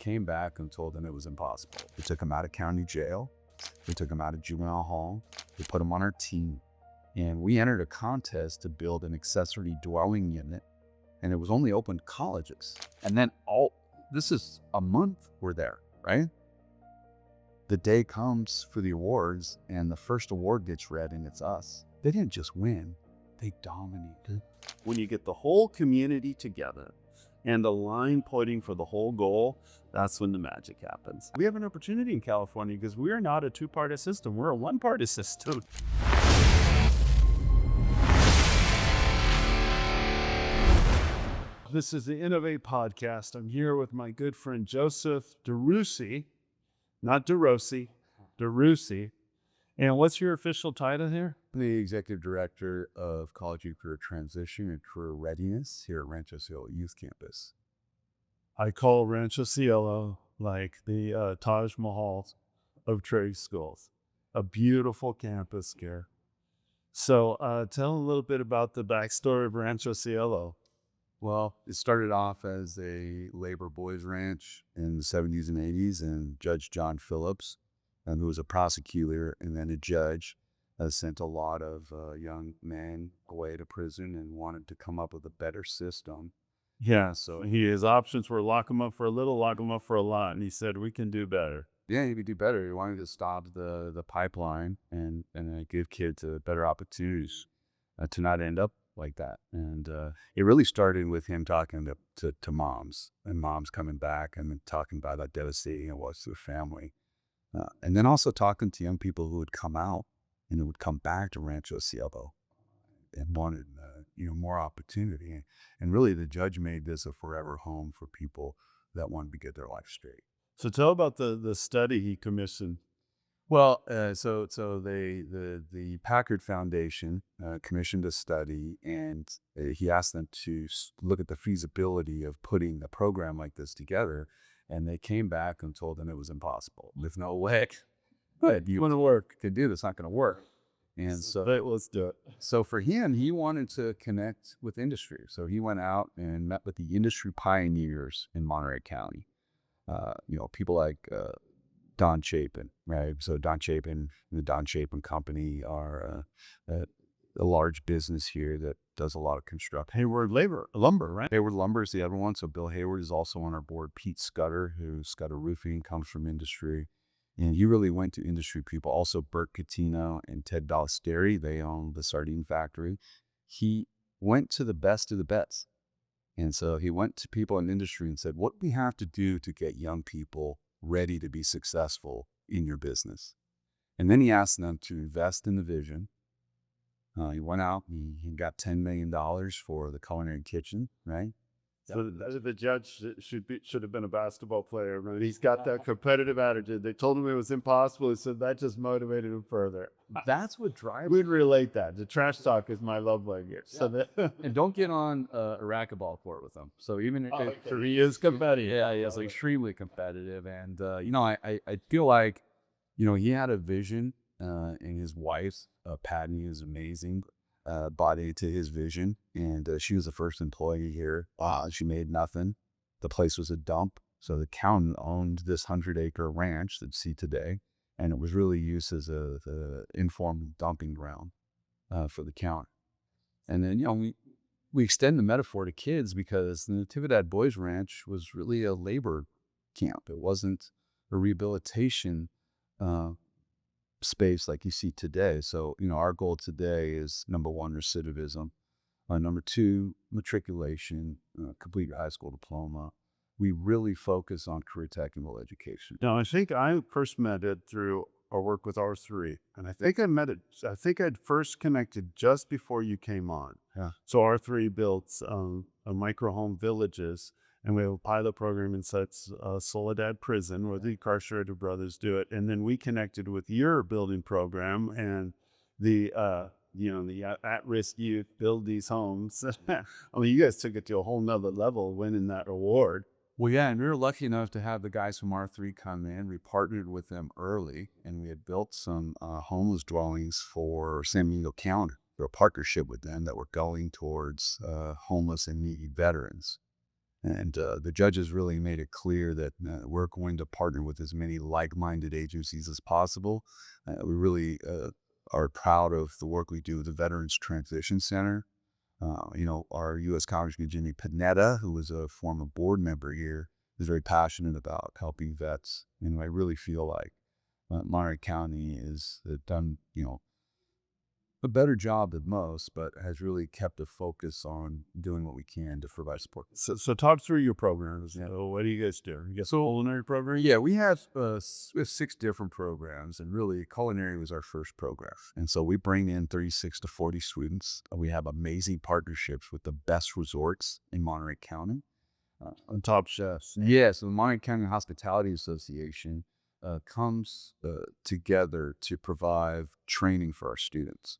came back and told them it was impossible. We took him out of county jail. We took him out of juvenile hall. We put him on our team. And we entered a contest to build an accessory dwelling unit. And it was only open to colleges. And then this is a month we're there, right? The day comes for the awards and the first award gets read and it's us. They didn't just win, they dominated. When you get the whole community together and the line pointing for the whole goal, that's when the magic happens. We have an opportunity in California because we are not a two-party system. We're a one-party system. This is the INNOVAT3 Podcast. I'm here with my good friend Joseph DeRousi, not DeRuosi, DeRousi. And what's your official title here? I'm the Executive Director of College and Career Transition and Career Readiness here at Rancho Cielo Youth Campus. I call Rancho Cielo like the Taj Mahal of trade schools. A beautiful campus here. So tell a little bit about the backstory of Rancho Cielo. Well, it started off as a labor boys ranch in the 70s and 80s, and Judge John Phillips, who was a prosecutor and then a judge, sent a lot of young men away to prison and wanted to come up with a better system. Yeah, so his options were lock them up for a little, lock them up for a lot, and he said, we can do better. Yeah, he could do better. He wanted to stop the pipeline and give kids better opportunities to not end up like that. And it really started with him talking to moms, and moms coming back and talking about how devastating it was to the family. And then also talking to young people who would come out and who would come back to Rancho Cielo and wanted more opportunity. And really the judge made this a forever home for people that wanted to get their life straight. So tell about the study he commissioned. Well, so the Packard Foundation commissioned a study, and he asked them to look at the feasibility of putting a program like this together, and they came back and told them it was impossible. There's no way that you could do this. It's not going to work. And so let's do it. So for him, he wanted to connect with industry. So he went out and met with the industry pioneers in Monterey County. People like Don Chapin, right? So Don Chapin, the Don Chapin Company are a large business here that does a lot of construction. Hayward Lumber, right? Hayward Lumber is the other one. So Bill Hayward is also on our board. Pete Scudder, who's Scudder Roofing, comes from industry. And he really went to industry people. Also Bert Catino and Ted Ballesteri, they own the sardine factory. He went to the best of the best. And so he went to people in industry and said, what do we have to do to get young people ready to be successful in your business? And then he asked them to invest in the vision. He went out, he got $10 million for the culinary kitchen, right? So the judge should have been a basketball player. Right? He's got that competitive attitude. They told him it was impossible. He said that just motivated him further. That's what drives. We'd relate that. The trash talk is my love language. Yeah. So and don't get on a racquetball court with him. So even if he is competitive, yeah, he is extremely competitive. And I feel like he had a vision, and his wife Patty is amazing. Bought into his vision, and she was the first employee here. She made nothing. The place was a dump. So the county owned this 100-acre ranch that you see today, and it was really used as the informal dumping ground for the county. And then we extend the metaphor to kids because the Natividad Boys Ranch was really a labor camp. It wasn't a rehabilitation space like you see today. So, our goal today is number one, recidivism. Number two, matriculation, complete your high school diploma. We really focus on career technical education. Now, I think I first met it through our work with R3. And I think I'd first connected just before you came on. Yeah. So R3 built a micro home villages. And we have a pilot program inside Soledad Prison where the incarcerated brothers do it. And then we connected with your building program and the at-risk youth build these homes. I mean, you guys took it to a whole nother level winning that award. Well, yeah, and we were lucky enough to have the guys from R3 come in. We partnered with them early, and we had built some homeless dwellings for San Benito County through a partnership with them that were going towards homeless and needy veterans. And the judges really made it clear that we're going to partner with as many like-minded agencies as possible. We really are proud of the work we do with the Veterans Transition Center. Our U.S. Congressman Jimmy Panetta, who was a former board member here, is very passionate about helping vets. And I really feel like Monterey County has done, a better job than most, but has really kept a focus on doing what we can to provide support. So talk through your programs. Yeah. So what do you guys do? You got culinary program? Yeah, we have 6 different programs, and really culinary was our first program. And so we bring in 36 to 40 students. We have amazing partnerships with the best resorts in Monterey County. On top chefs. Yeah, so the Monterey County Hospitality Association comes together to provide training for our students.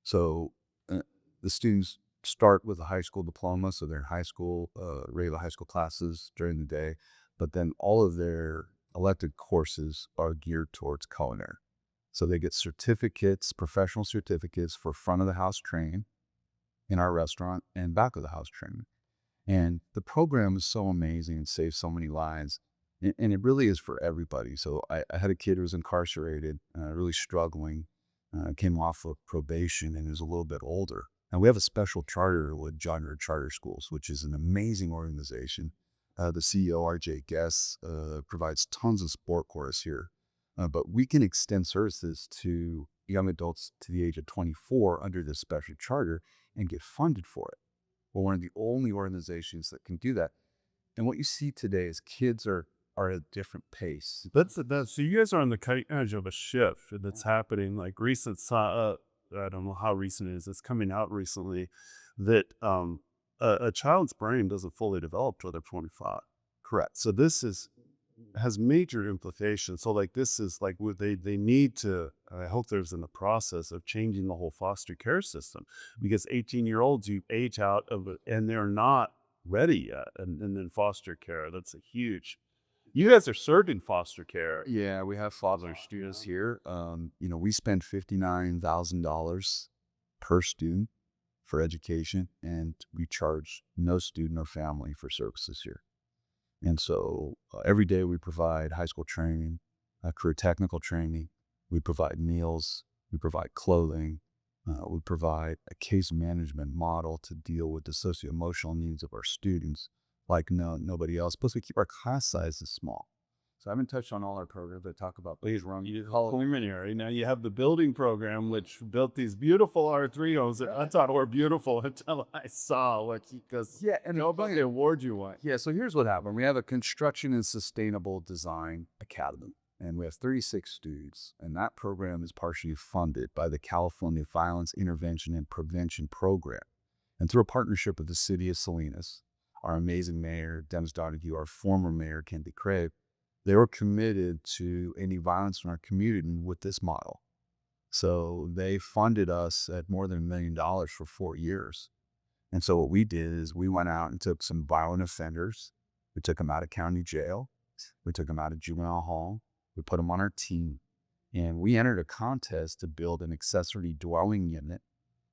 So the students start with a high school diploma, so they're in high school, regular high school classes during the day, but then all of their elected courses are geared towards culinary. So they get certificates, professional certificates for front of the house training in our restaurant and back of the house training. And the program is so amazing and saves so many lives. And it really is for everybody. So I had a kid who was incarcerated, really struggling, came off of probation and is a little bit older. And we have a special charter with John Muir Charter Schools, which is an amazing organization. The CEO, RJ Guess, provides tons of sport courses here. But we can extend services to young adults to the age of 24 under this special charter and get funded for it. We're one of the only organizations that can do that. And what you see today is kids are at a different pace. So you guys are on the cutting edge of a shift that's happening. Like I don't know how recent it is. It's coming out recently that a child's brain doesn't fully develop till they're 25. Correct. So this has major implications. So like this is like what they need to. I hope there's in the process of changing the whole foster care system, because 18-year-olds you age out of it and they're not ready yet, and then foster care, that's a huge. You guys are serving foster care. Yeah, we have foster students here. We spend $59,000 per student for education, and we charge no student or family for services here. And so every day we provide high school training, career technical training. We provide meals. We provide clothing. We provide a case management model to deal with the socio-emotional needs of our students like nobody else. Plus, we keep our class sizes small. So I haven't touched on all our programs. I talk about Please run. You preliminary. Now you have the building program, which built these beautiful R3 homes that I thought were beautiful until I saw what because and nobody award you one. Yeah, so here's what happened. We have a construction and sustainable design academy, and we have 36 students, and that program is partially funded by the California Violence Intervention and Prevention Program. And through a partnership with the city of Salinas, our amazing mayor, Dennis Donahue, our former mayor, Kendi Craig, they were committed to ending violence in our community with this model. So they funded us at more than $1 million for 4 years. And so what we did is we went out and took some violent offenders. We took them out of county jail. We took them out of juvenile hall. We put them on our team. And we entered a contest to build an accessory dwelling unit.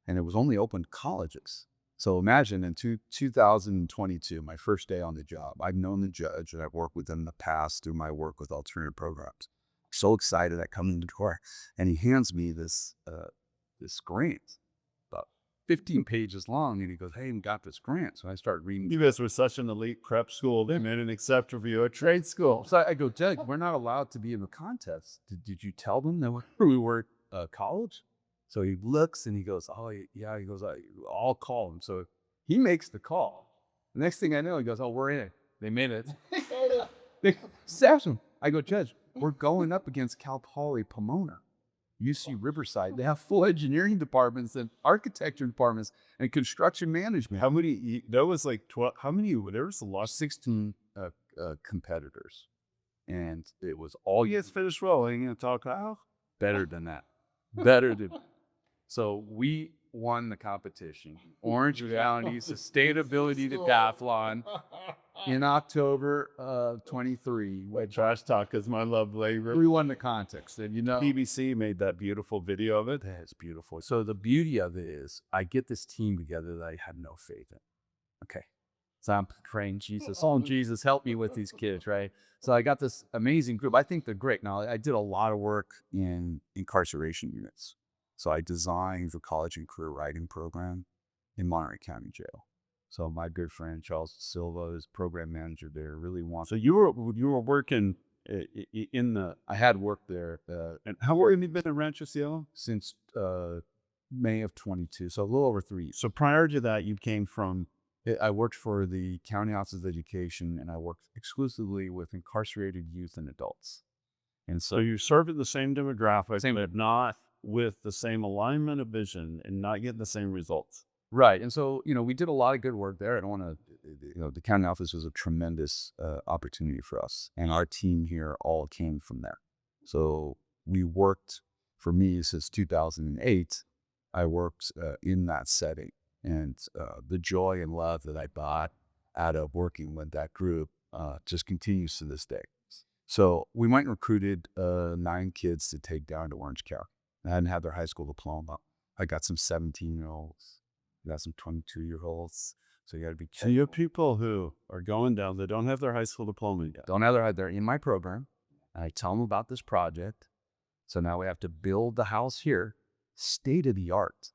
And it was only open to colleges. So imagine in 2022, my first day on the job, I've known the judge and I've worked with him in the past through my work with alternative programs. So excited, I come in the door and he hands me this grant, about 15 pages long. And he goes, "Hey, I got this grant." So I start reading. You guys were such an elite prep school. They made an exception for you, a trade school. So I go, "Judge, we're not allowed to be in the contest. Did you tell them that we were college?" So he looks and he goes, "Oh, yeah." He goes, "I'll call him." So he makes the call. The next thing I know, he goes, "Oh, we're in it. They made it." They sacked him. I go, "Judge, we're going up against Cal Poly Pomona, UC Riverside. They have full engineering departments and architecture departments and construction management." How many? There was like 12. How many? There was a lot. 16 competitors. And it was all You guys finished rolling and talk. Oh, better than that. Better than So we won the competition, Orange County Sustainability Decathlon, in October of 23. Wait, trash talk is my love labor. We won the contest, and BBC made that beautiful video of it. That's beautiful. So the beauty of it is I get this team together that I had no faith in. Okay. So I'm praying, Jesus, oh, Jesus, help me with these kids, right? So I got this amazing group. I think they're great. Now, I did a lot of work in incarceration units. So I designed the college and career writing program in Monterey County Jail. So my good friend Charles Silva is program manager there. Really wants. So you were working in the, I had worked there and how long have you been in Rancho Cielo? since May of 22, so a little over 3 years. So prior to that, you came from, I worked for the County Office of Education, and I worked exclusively with incarcerated youth and adults. And so you served in the same demographic, Same- but not with the same alignment of vision and not getting the same results. right. And so, we did a lot of good work there. I don't want to, the county office was a tremendous opportunity for us. And our team here all came from there. So we worked, for me, since 2008, I worked in that setting. And the joy and love that I got out of working with that group just continues to this day. So we went and recruited 9 kids to take down to Orange County. I hadn't had their high school diploma. I got some 17-year-olds. I got some 22-year-olds. So you got to be So you have people who are going down that don't have their high school diploma yet. don't have their, they're in my program. I tell them about this project. So now we have to build the house here, state of the art,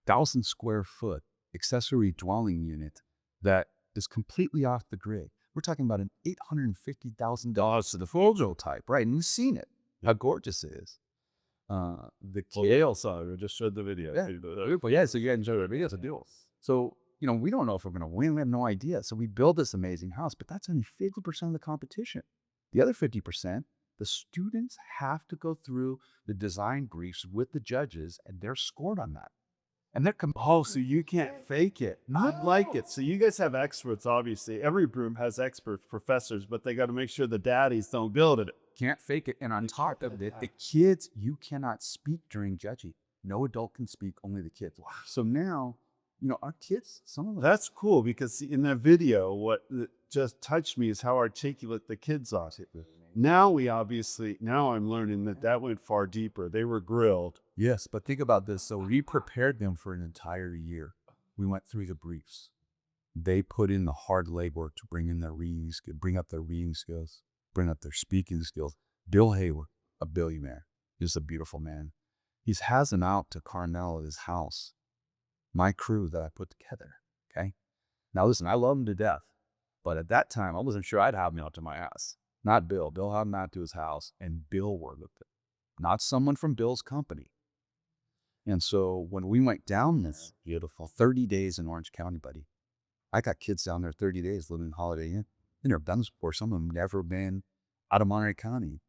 1,000 square foot accessory dwelling unit that is completely off the grid. We're talking about an $850,000 to the Fojo type, right? And you've seen it, how gorgeous it is. The Gail saw it. I just showed the video. Yeah, so you enjoy the videos of deals. So, we don't know if we're going to win. We have no idea. So we build this amazing house, but that's only 50% of the competition. The other 50%, the students have to go through the design briefs with the judges, and they're scored on that. And they're Oh, so you can't fake it. I like it. So you guys have experts, obviously. Every room has experts, professors, but they got to make sure the daddies don't build it. can't fake it. And on top of it, the kids, you cannot speak during judging. No adult can speak, only the kids. So now, our kids, some of them. That's cool because in that video, what just touched me is how articulate the kids are. Now I'm learning that went far deeper. They were grilled. Yes, but think about this. So we prepared them for an entire year. We went through the briefs. They put in the hard labor to bring up their reading skills, bring up their speaking skills. Bill Hayward, a billionaire, is a beautiful man. He has an out to Carnell at his house. My crew that I put together, okay? Now listen, I love him to death, but at that time, I wasn't sure I'd have him out to my house. Not Bill. Bill had him out to his house, and Bill worked with it. Not someone from Bill's company. And so when we went down this beautiful 30 days in Orange County, buddy, I got kids down there 30 days living in Holiday Inn. They never done this before. Some of them never been out of Monterey County.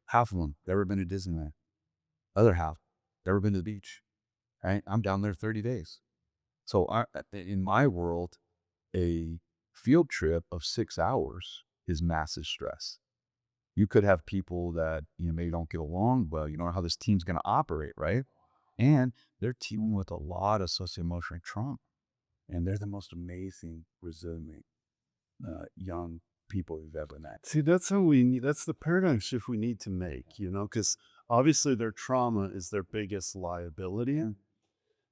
Half of them never been to Disneyland. Other half never been to the beach. Right? I'm down there 30 days. So in my world, a field trip of 6 hours is massive stress. You could have people that maybe don't get along well. You know how this team's going to operate, right? And they're dealing with a lot of socio-emotional trauma. And they're the most amazing, resilient young people we've ever met. See, that's the paradigm shift we need to make, because obviously their trauma is their biggest liability.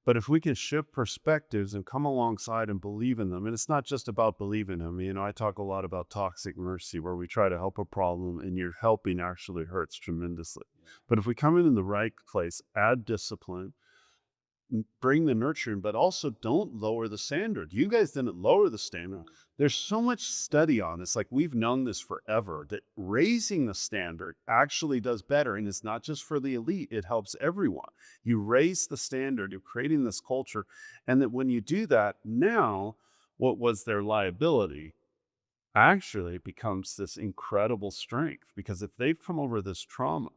But if we can shift perspectives and come alongside and believe in them, and it's not just about believing them. I talk a lot about toxic mercy, where we try to help a problem and your helping actually hurts tremendously. But if we come in the right place, add discipline, bring the nurturing, but also don't lower the standard. You guys didn't lower the standard. There's so much study on this. Like, we've known this forever, that raising the standard actually does better. And it's not just for the elite. It helps everyone. You raise the standard, you're creating this culture. And that when you do that, now what was their liability actually becomes this incredible strength. Because if they've come over this trauma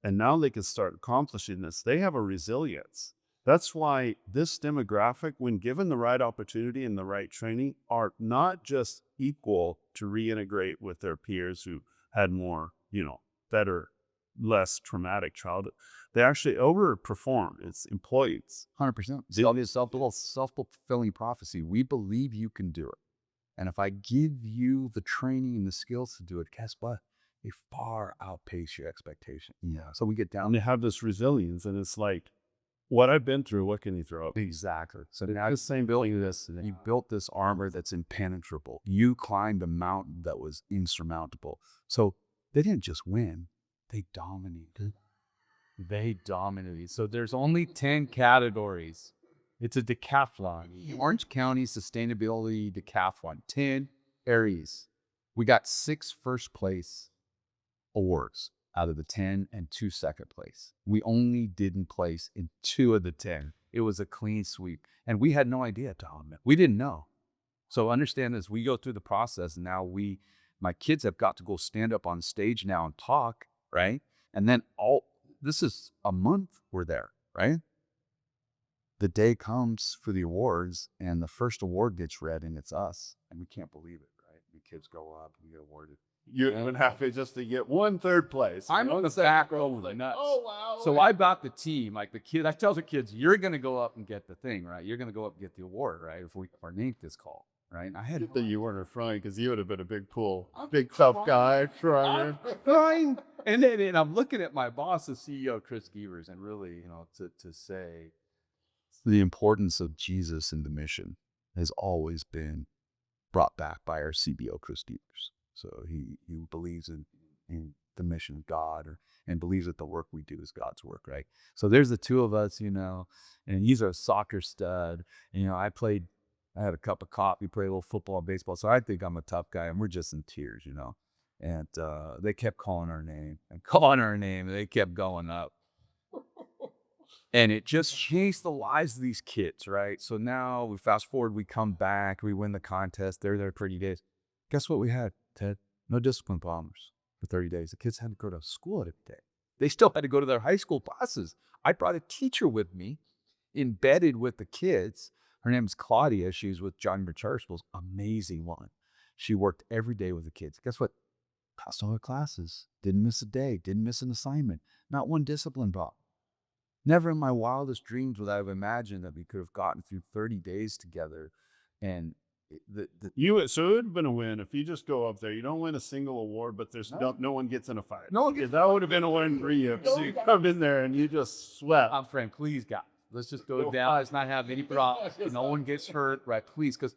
and now they can start accomplishing this, they have a resilience. That's why this demographic, when given the right opportunity and the right training, are not just equal to reintegrate with their peers who had more, better, less traumatic childhood. They actually overperform. It's employees. 100%. It's obvious self-fulfilling prophecy. We believe you can do it. And if I give you the training and the skills to do it, guess what? They far outpace your expectation. Yeah. So we get down. And they have this resilience, and it's like, what I've been through, what can you throw up? Exactly. So now the same building this, and you built this armor that's impenetrable. You climbed a mountain that was insurmountable. So they didn't just win, they dominated. They dominated. So there's only 10 categories. It's a decathlon. Orange County Sustainability Decathlon. 10 areas. We got 6 first place awards out of the 10 and 2 second place. We only didn't place in 2 of the 10. It was a clean sweep. And we had no idea, Tom. We didn't know. So understand this, we go through the process. Now my kids have got to go stand up on stage now and talk, right? And then this is a month we're there, right? The day comes for the awards, and the first award gets read, and it's us. And we can't believe it, right? The kids go up, we get awarded. You're even happy just to get 1 3rd place. I'm on the back row, like nuts. Oh, wow. So I got the team, like the kid. I tell the kids, you're going to go up and get the thing, right? You're going to go up and get the award, right? If our name is called, right? And I had that you weren't in front because you would have been a big pool, big tough guy. Trying. And then I'm looking at my boss, the CEO, Chris Gevers, and really, to say the importance of Jesus in the mission has always been brought back by our CBO, Chris Gevers. So he believes in the mission of God, and believes that the work we do is God's work, right? So there's the 2 of us, and he's a soccer stud. I had a cup of coffee, played a little football, baseball. So I think I'm a tough guy, and we're just in tears, And they kept calling our name and calling our name, and they kept going up. And it just changed the lives of these kids, right? So now we fast forward, we come back, we win the contest. They're there 30 days. Guess what we had, Ted? No discipline problems for 30 days. The kids had to go to school every day. They still had to go to their high school classes. I brought a teacher with me, embedded with the kids. Her name is Claudia. She was with John Richardson's amazing one. She worked every day with the kids. Guess what? Passed all her classes. Didn't miss a day. Didn't miss an assignment. Not one discipline problem. Never in my wildest dreams would I have imagined that we could have gotten through 30 days together. And so it would have been a win if you just go up there. You don't win a single award, but there's no one gets in a fight. No, that would have been a win for you. So you come in there and you just sweat. I'm friend, please, God, let's just go down. Let's not have any problems. No one gets hurt, right? Please, because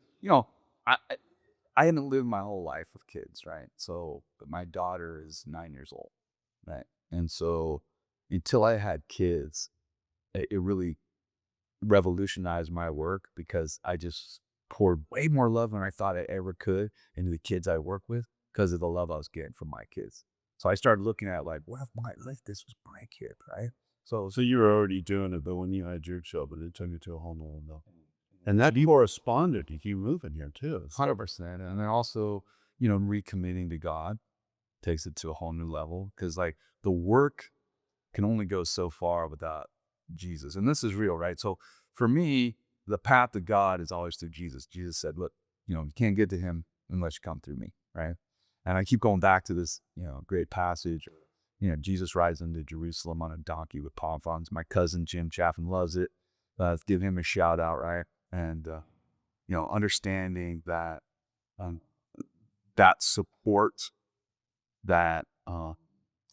I hadn't lived my whole life with kids, right? So, but my daughter is 9 years old, right? And so, until I had kids, it really revolutionized my work, because I just poured way more love than I thought I ever could into the kids I work with, because of the love I was getting from my kids. So I started looking at what if this was my kid, right? So you were already doing it, but when you had your children, it took you to a whole nother level. And that corresponded to you moving here too. 100%. And then also, recommitting to God takes it to a whole new level, because the work can only go so far without Jesus. And this is real, right? So for me, the path to God is always through Jesus. Jesus said, look, you can't get to him unless you come through me, right? And I keep going back to this, great passage. Jesus rides into Jerusalem on a donkey with palm fronds. My cousin Jim Chaffin loves it. Let's give him a shout out, right? And, understanding that that support, that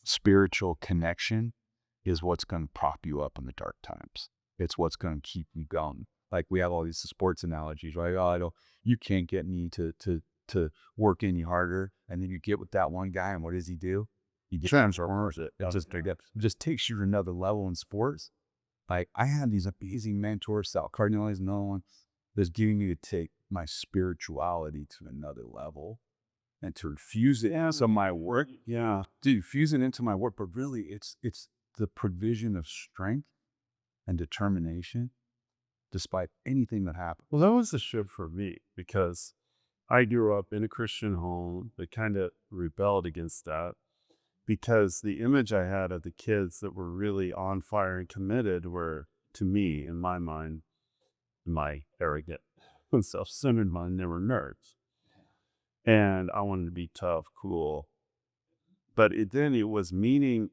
spiritual connection is what's going to prop you up in the dark times. It's what's going to keep you going. We have all these sports analogies, right? Oh, you can't get me to work any harder. And then you get with that one guy, and what does he do? He transforms it. It just takes you to another level in sports. I had these amazing mentors. Sal Cardinal is another one that's giving me to take my spirituality to another level and to infuse it into my work. Yeah. Dude, fuse it into my work. But really, it's the provision of strength and determination despite anything that happens. Well, that was the shift for me, because I grew up in a Christian home that kind of rebelled against that, because the image I had of the kids that were really on fire and committed were, to me, in my mind, my arrogant and self-centered mind, they were nerds. And I wanted to be tough, cool. But it was meeting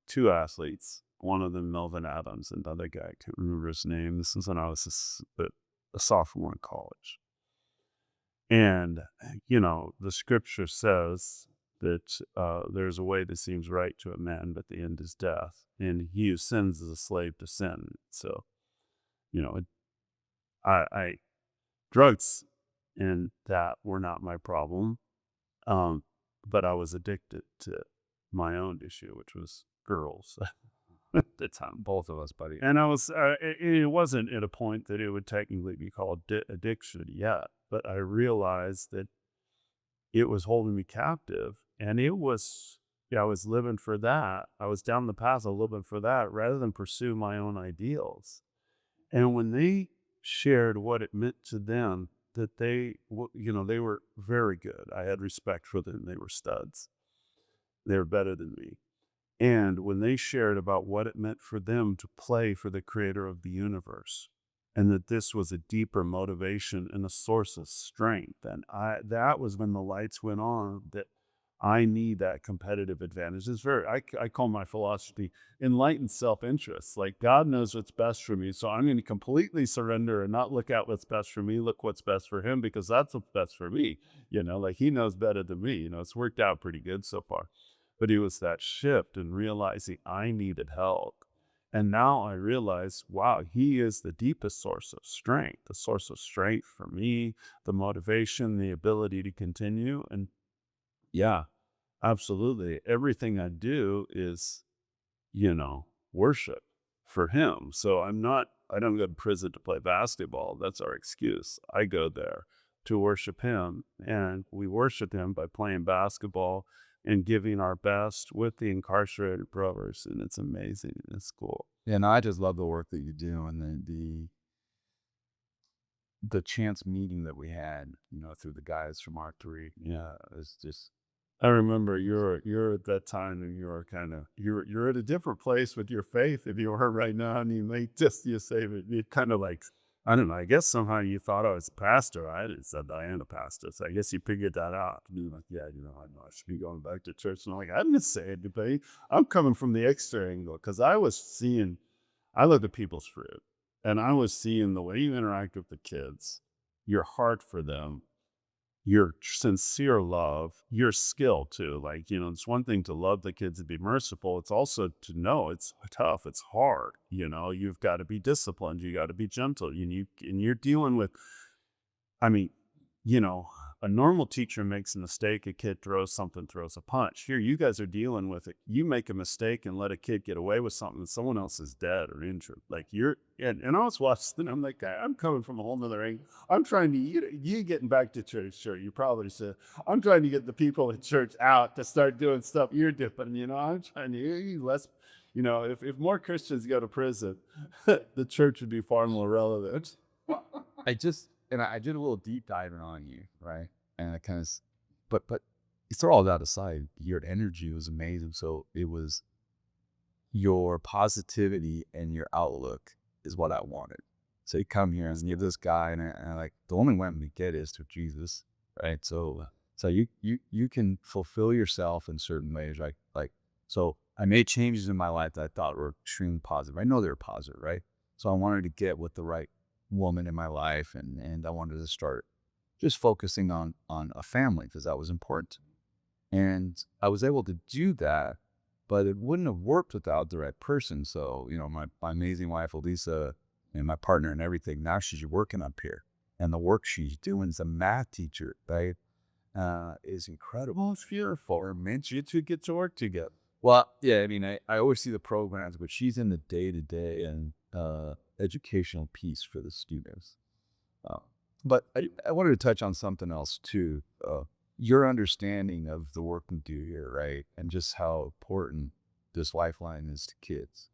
2 athletes, one of them Melvin Adams, another guy, I can't remember his name. This is when I was a sophomore in college. And, the scripture says, that there's a way that seems right to a man, but the end is death. And he who sins is a slave to sin. So, you know, I drugs and that were not my problem. But I was addicted to my own issue, which was girls at the time. Both of us, buddy. And I was, it wasn't at a point that it would technically be called addiction yet, but I realized that it was holding me captive, and it was, yeah, I was living for that. I was down the path of living for that rather than pursue my own ideals. And when they shared what it meant to them, that they, they were very good. I had respect for them. They were studs. They were better than me. And when they shared about what it meant for them to play for the creator of the universe, and that this was a deeper motivation and a source of strength, and that was when the lights went on, that I need that competitive advantage. It's very, I call my philosophy enlightened self-interest. Like, God knows what's best for me, so I'm going to completely surrender and not look at what's best for me, look what's best for him, because that's what's best for me. Like, he knows better than me. It's worked out pretty good so far. But it was that shift and realizing I needed help. And now I realize, wow, he is the deepest source of strength, the source of strength for me, the motivation, the ability to continue. And yeah, absolutely. Everything I do is, worship for him. So I don't go to prison to play basketball. That's our excuse. I go there to worship him, and we worship him by playing basketball and giving our best with the incarcerated brothers. And it's amazing. It's cool. Yeah, no, I just love the work that you do, and the chance meeting that we had, through the guys from R3. Yeah, it's just. I remember you're at that time, and you're at a different place with your faith if you are right now, and you say it kind of like, I don't know, I guess somehow you thought I was a pastor. I hadn't said I am a pastor, so I guess you figured that out. And you're like, yeah, I know I should be going back to church. And I'm like, I didn't say it, I'm coming from the extra angle, because I looked at people's fruit, and I was seeing the way you interact with the kids, your heart for them, your sincere love, your skill too. Like, it's one thing to love the kids and be merciful. It's also to know it's tough. It's hard. You've got to be disciplined. You got to be gentle. And you're dealing with, I mean, a normal teacher makes a mistake. A kid throws a punch. Here, you guys are dealing with it. You make a mistake and let a kid get away with something, and someone else is dead or injured. Like, and I was watching, I'm like, I'm coming from a whole nother angle. I'm trying to, you getting back to church, sure. You probably said, I'm trying to get the people in church out to start doing stuff you're doing. I'm trying to, if more Christians go to prison, the church would be far more relevant. I did a little deep diving on you, right? And I kind of, but you throw all that aside, your energy was amazing. So it was your positivity and your outlook is what I wanted. So you come here and you're this guy, and I like, the only way I'm gonna get is through Jesus, right? So you can fulfill yourself in certain ways, right? Like, so I made changes in my life that I thought were extremely positive. I know they were positive, right? So I wanted to get with the right woman in my life, and I wanted to start just focusing on a family, because that was important. And I was able to do that, but it wouldn't have worked without the right person. So, my amazing wife, Elisa, and my partner and everything, now she's working up here. And the work she's doing as a math teacher, right, is incredible. Well, it's beautiful. We're meant you to get to work together. Well, yeah, I always see the programs, but she's in the day-to-day and educational piece for the students. But I wanted to touch on something else too. Your understanding of the work we do here, right? And just how important this lifeline is to kids.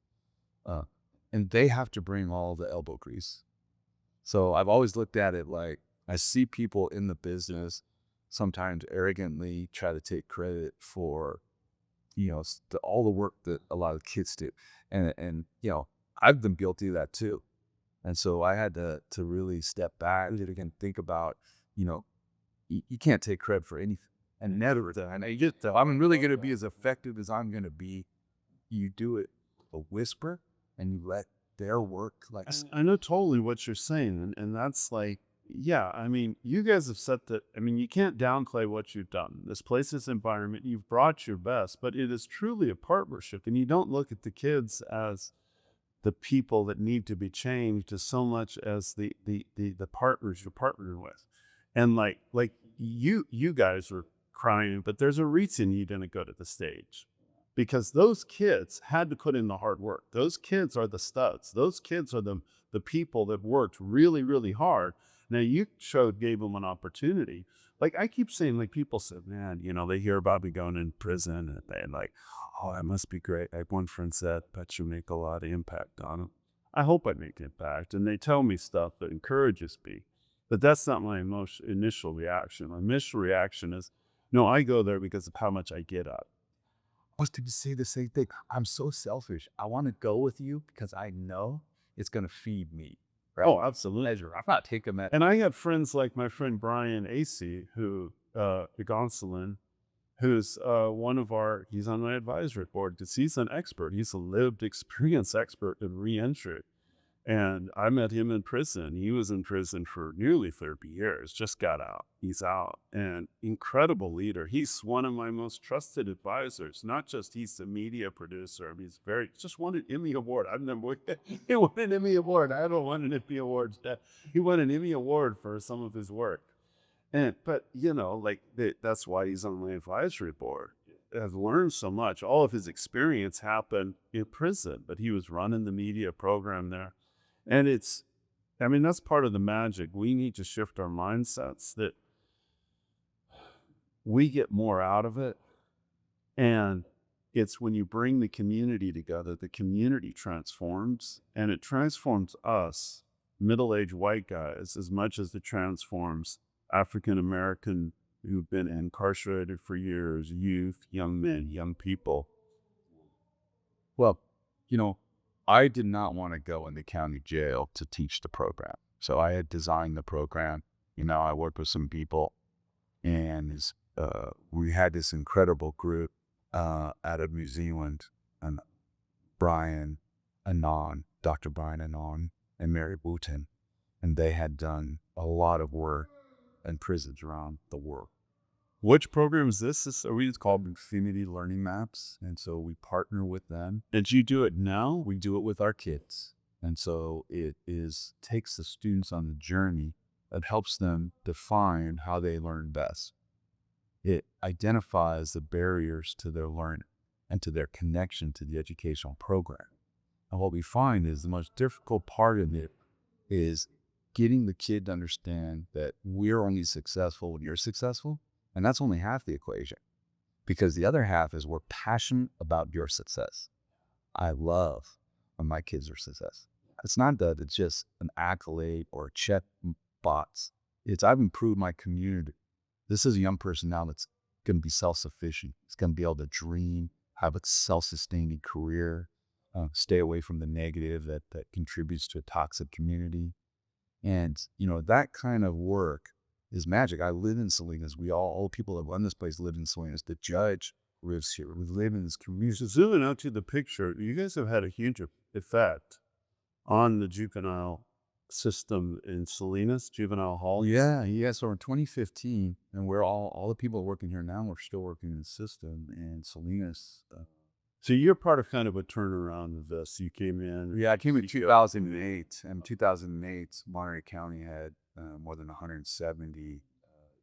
And they have to bring all the elbow grease. So I've always looked at it like, I see people in the business sometimes arrogantly try to take credit for, all the work that a lot of kids do. And I've been guilty of that too. And so I had to really step back and think about, you can't take credit for anything. And never. And I'm really going to be as effective as I'm going to be. You do it a whisper, and you let their work. Like, I know totally what you're saying. And that's like, Yeah, I mean, you guys have set the, I mean, you can't downplay what you've done. This place's environment, you've brought your best, but it is truly a partnership. And you don't look at the kids as the people that need to be changed as so much as the partners you're partnering with. And like you guys were crying, but there's a reason you didn't go to the stage. Because those kids had to put in the hard work. Those kids are the studs. Those kids are the people that worked really, really hard. Now you gave them an opportunity. Like I keep saying, like people said, man, they hear about me going in prison and they're like, oh, that must be great. Like one friend said, bet you make a lot of impact on them. I hope I make impact. And they tell me stuff that encourages me. But that's not my initial reaction. My initial reaction is, no, I go there because of how much I get out. I was going to say the same thing. I'm so selfish. I want to go with you because I know it's going to feed me. Right? Oh, absolutely. Pleasure. I'm not taking that. And I have friends like my friend Brian Acey, who, Gonsolin, who's he's on my advisory board because he's an expert. He's a lived experience expert in reentry. And I met him in prison. He was in prison for nearly 30 years, just got out. He's out. And incredible leader. He's one of my most trusted advisors. Not just he's the media producer. I mean, just won an Emmy Award. I've never, he won an Emmy Award. I don't want an Emmy Award. He won an Emmy Award for some of his work. But that's why he's on my advisory board. I've learned so much. All of his experience happened in prison, but he was running the media program there. And that's part of the magic. We need to shift our mindsets that we get more out of it. And it's when you bring the community together, the community transforms, and it transforms us, middle-aged white guys, as much as it transforms African American who've been incarcerated for years, youth, young men, young people. Well, I did not want to go in the county jail to teach the program. So I had designed the program. I worked with some people, and we had this incredible group out of New Zealand, and Dr. Brian Anand, and Mary Wooten, and they had done a lot of work in prisons around the world. Which program is this? It's called Infinity Learning Maps. And so we partner with them. Did you do it now? We do it with our kids. And so it takes the students on the journey that helps them define how they learn best. It identifies the barriers to their learning and to their connection to the educational program. And what we find is the most difficult part of it is getting the kid to understand that we're only successful when you're successful. And that's only half the equation, because the other half is we're passionate about your success. I love when my kids are successful. It's not that it's just an accolade or a check box. It's I've improved my community. This is a young person now that's going to be self-sufficient. It's going to be able to dream, have a self-sustaining career, stay away from the negative that contributes to a toxic community. And, that kind of work is magic. I live in Salinas. All the people that run this place live in Salinas. The judge lives here. We live in this community. So zooming out to the picture, you guys have had a huge effect on the juvenile system in Salinas, juvenile hall. Yeah. So in 2015, and we're all the people working here now, we're still working in the system in Salinas. So you're part of kind of a turnaround of this. You came in. Yeah, I came in 2008. And 2008, Monterey County had more than 170.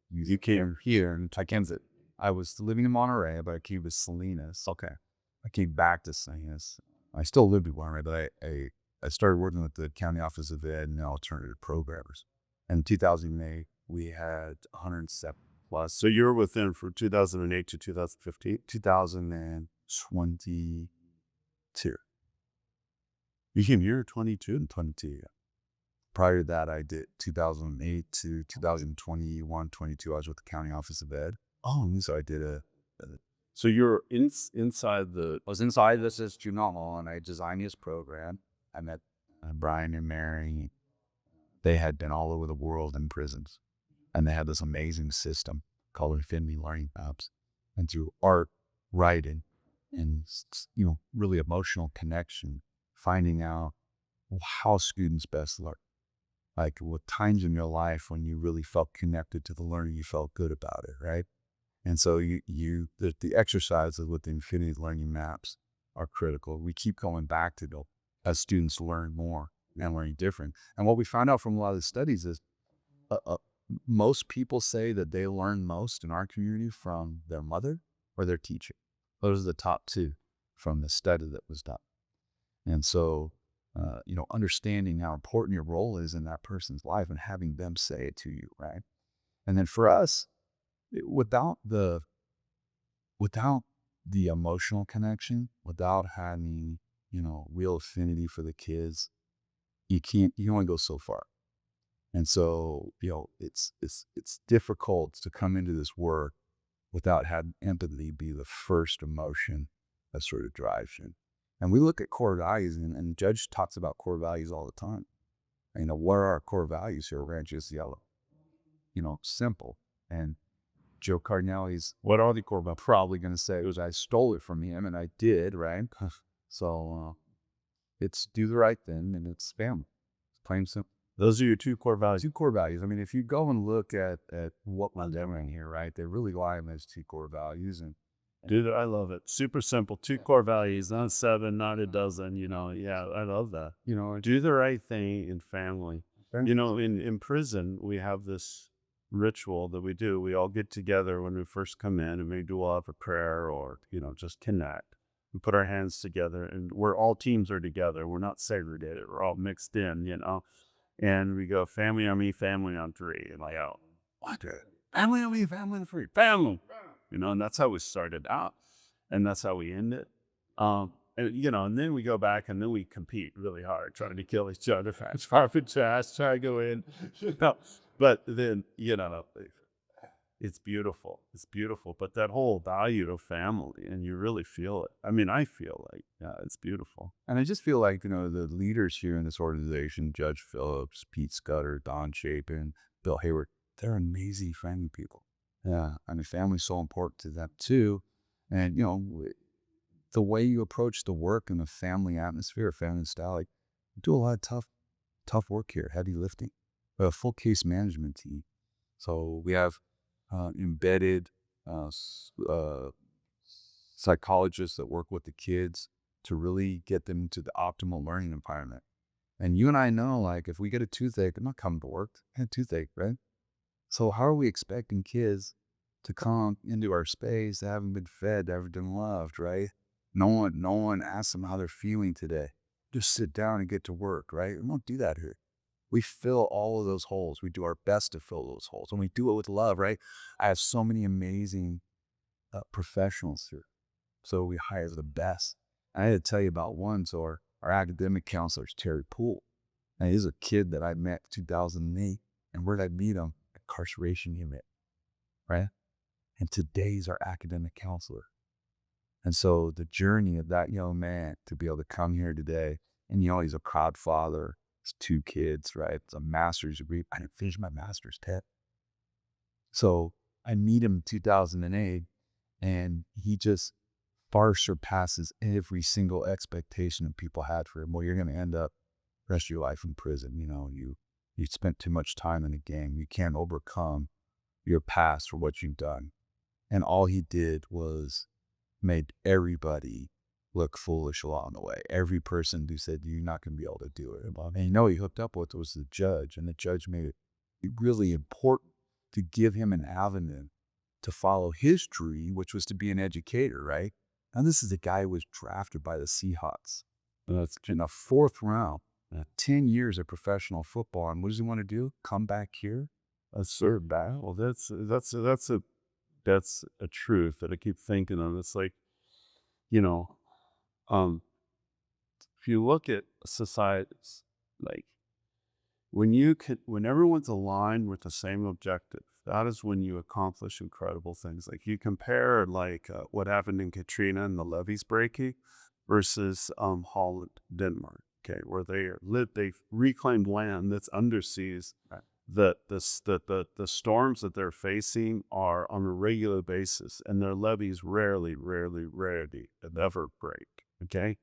You came here in Kansas. I was living in Monterey, but I came to Salinas. Okay. I came back to Salinas. I still lived in Monterey, but I started working with the County Office of Ed and alternative programmers. And in 2008, we had 107 plus. So you were with them from 2008 to 2015? 2022. You came here in 22? In 22, yeah. Prior to that, I did 2008 to 2021, 22. I was with the County Office of Ed. Oh, so I did So you're inside the. I was inside this juvenile hall, and I designed this program. I met Brian and Mary. They had been all over the world in prisons, and they had this amazing system called Infinity Learning Maps. And through art, writing, and really emotional connection, finding out how students best learn. Like what times in your life when you really felt connected to the learning, you felt good about it, right? And so the exercises with the infinity learning maps are critical. We keep going back to them as students learn more and learning different. And what we found out from a lot of the studies is uh, uh, most people say that they learn most in our community from their mother or their teacher. Those are the top two from the study that was done. And so, understanding how important your role is in that person's life and having them say it to you, right? And then for us, without the emotional connection, without having, real affinity for the kids, you can only go so far. And so, it's difficult to come into this work without having empathy be the first emotion that sort of drives you. And we look at core values, and Judge talks about core values all the time. What are our core values here? Ranch is yellow. Simple. And Joe Cardinelli's, what are the core values? Probably going to say it was I stole it from him, and I did, right? So it's do the right thing, and it's family. It's plain and simple. Those are your two core values. Two core values. I mean, if you go and look at what we're doing here, right, they really lie in those two core values. And dude, I love it. Super simple. Two core values, not 7, not a dozen. Yeah, I love that. Do the right thing in family. In prison, we have this ritual that we do. We all get together when we first come in, and we do a prayer or, just connect. We put our hands together, and all teams are together. We're not segregated. We're all mixed in, and we go family on me, family on 3. And like, oh, what? Family on me, family on 3. Family. And that's how we started out. And that's how we end it. And then we go back and then we compete really hard, trying to kill each other fast, far fast, try to go in. But then, it's beautiful. It's beautiful. But that whole value of family, and you really feel it. I mean, I feel like, yeah, it's beautiful. And I just feel like, the leaders here in this organization, Judge Phillips, Pete Scudder, Don Chapin, Bill Hayward, they're amazing family people. Yeah. I mean, family's so important to them too. And, the way you approach the work in the family atmosphere, family style, like, we do a lot of tough work here, heavy lifting. We have a full case management team. So we have embedded psychologists that work with the kids to really get them into the optimal learning environment. And you and I know, like, if we get a toothache, I'm not coming to work. I had a toothache, right? So how are we expecting kids to come into our space that haven't been fed, that haven't been loved, right? No one asks them how they're feeling today. Just sit down and get to work, right? We don't do that here. We fill all of those holes. We do our best to fill those holes. And we do it with love, right? I have so many amazing professionals here. So we hire the best. I had to tell you about one. So our academic counselor is Terry Poole. And he's a kid that I met in 2008. And where did I meet him? Incarceration unit, right? And today's our academic counselor. And so the journey of that young man to be able to come here today, and he's a proud father, has 2 kids, right? It's a master's degree. I didn't finish my master's, Ted. So I meet him in 2008, and he just far surpasses every single expectation that people had for him. Well, you're going to end up the rest of your life in prison. You spent too much time in the game. You can't overcome your past for what you've done. And all he did was made everybody look foolish along the way. Every person who said, you're not going to be able to do it. And he hooked up with was the judge. And the judge made it really important to give him an avenue to follow his dream, which was to be an educator, right? Now, this is a guy who was drafted by the Seahawks. That's in the 4th round. 10 years of professional football, and what does he want to do? Come back here? Serve back. Well, that's a truth that I keep thinking of. It's like, if you look at societies, like when everyone's aligned with the same objective, that is when you accomplish incredible things. Like you compare what happened in Katrina and the levees breaking versus Holland, Denmark. Okay, where they've reclaimed land that's underseas. Right. The storms that they're facing are on a regular basis, and their levees rarely, never break. Okay,